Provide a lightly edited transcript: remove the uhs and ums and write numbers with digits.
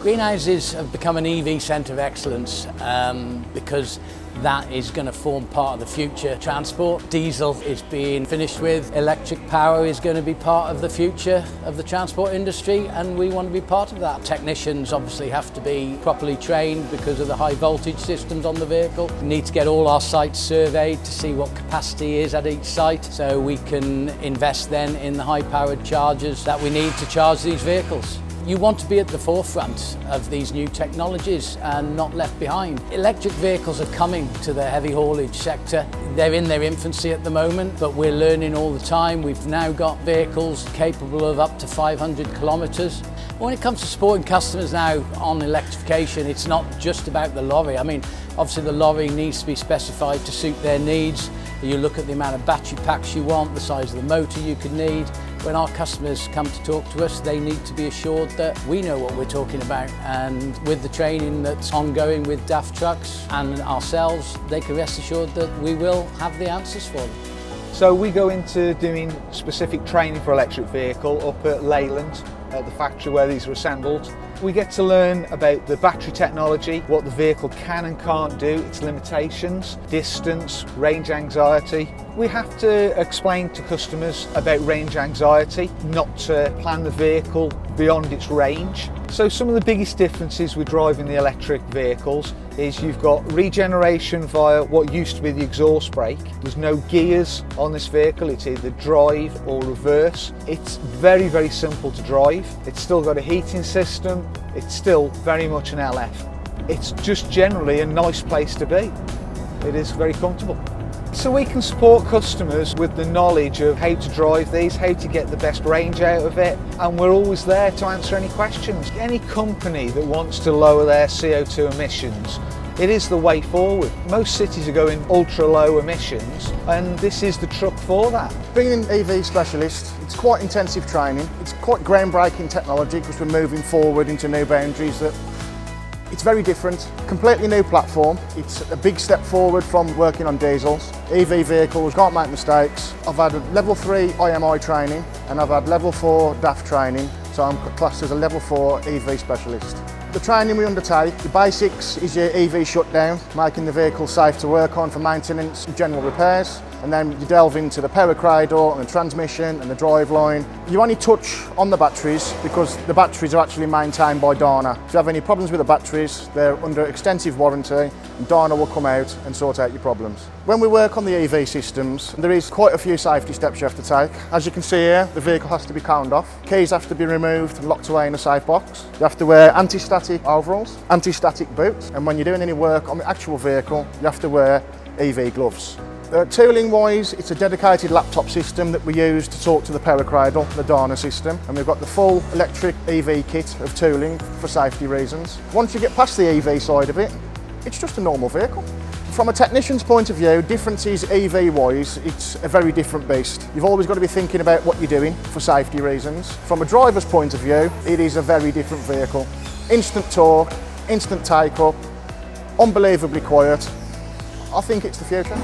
Greenhouses have become an EV centre of excellence because that is going to form part of the future transport. Diesel is being finished with, electric power is going to be part of the future of the transport industry, and we want to be part of that. Technicians obviously have to be properly trained because of the high voltage systems on the vehicle. We need to get all our sites surveyed to see what capacity is at each site, so we can invest then in the high powered chargers that we need to charge these vehicles. You want to be at the forefront of these new technologies and not left behind. Electric vehicles are coming to the heavy haulage sector. They're in their infancy at the moment, but we're learning all the time. We've now got vehicles capable of up to 500 kilometres. When it comes to supporting customers now on electrification, it's not just about the lorry. I mean, obviously the lorry needs to be specified to suit their needs. You look at the amount of battery packs you want, the size of the motor you could need. When our customers come to talk to us, they need to be assured that we know what we're talking about, and with the training that's ongoing with DAF Trucks and ourselves, they can rest assured that we will have the answers for them. So we go into doing specific training for electric vehicle up at Leyland, at the factory where these are assembled. We get to learn about the battery technology, what the vehicle can and can't do, its limitations, distance, range anxiety. We have to explain to customers about range anxiety, not to plan the vehicle beyond its range. So some of the biggest differences with driving the electric vehicles is you've got regeneration via what used to be the exhaust brake. There's no gears on this vehicle, it's either drive or reverse. It's very, very simple to drive. It's still got a heating system, it's still very much an LF. It's just generally a nice place to be. It is very comfortable. So we can support customers with the knowledge of how to drive these, how to get the best range out of it, and we're always there to answer any questions. Any company that wants to lower their CO2 emissions, it is the way forward. Most cities are going ultra low emissions, and this is the truck for that. Being an EV specialist, it's quite intensive training. It's quite groundbreaking technology because we're moving forward into new boundaries that it's very different, completely new platform. It's a big step forward from working on diesels. EV vehicles, can't make mistakes. I've had a level 3 IMI training and I've had level 4 DAF training, so I'm classed as a level 4 EV specialist. The training we undertake, the basics is your EV shutdown, making the vehicle safe to work on for maintenance and general repairs. And then you delve into the power cradle and the transmission and the driveline. You only touch on the batteries because the batteries are actually maintained by Dana. If you have any problems with the batteries, they're under extensive warranty and Dana will come out and sort out your problems. When we work on the EV systems, there is quite a few safety steps you have to take. As you can see here, the vehicle has to be coned off. Keys have to be removed and locked away in a safe box. You have to wear anti-static overalls, anti-static boots, and when you're doing any work on the actual vehicle, you have to wear EV gloves. Tooling wise, it's a dedicated laptop system that we use to talk to the power cradle, the Dana system, and we've got the full electric EV kit of tooling for safety reasons. Once you get past the EV side of it, it's just a normal vehicle. From a technician's point of view, differences EV wise, it's a very different beast. You've always got to be thinking about what you're doing for safety reasons. From a driver's point of view, it is a very different vehicle. Instant torque, instant take up, unbelievably quiet. I think it's the future.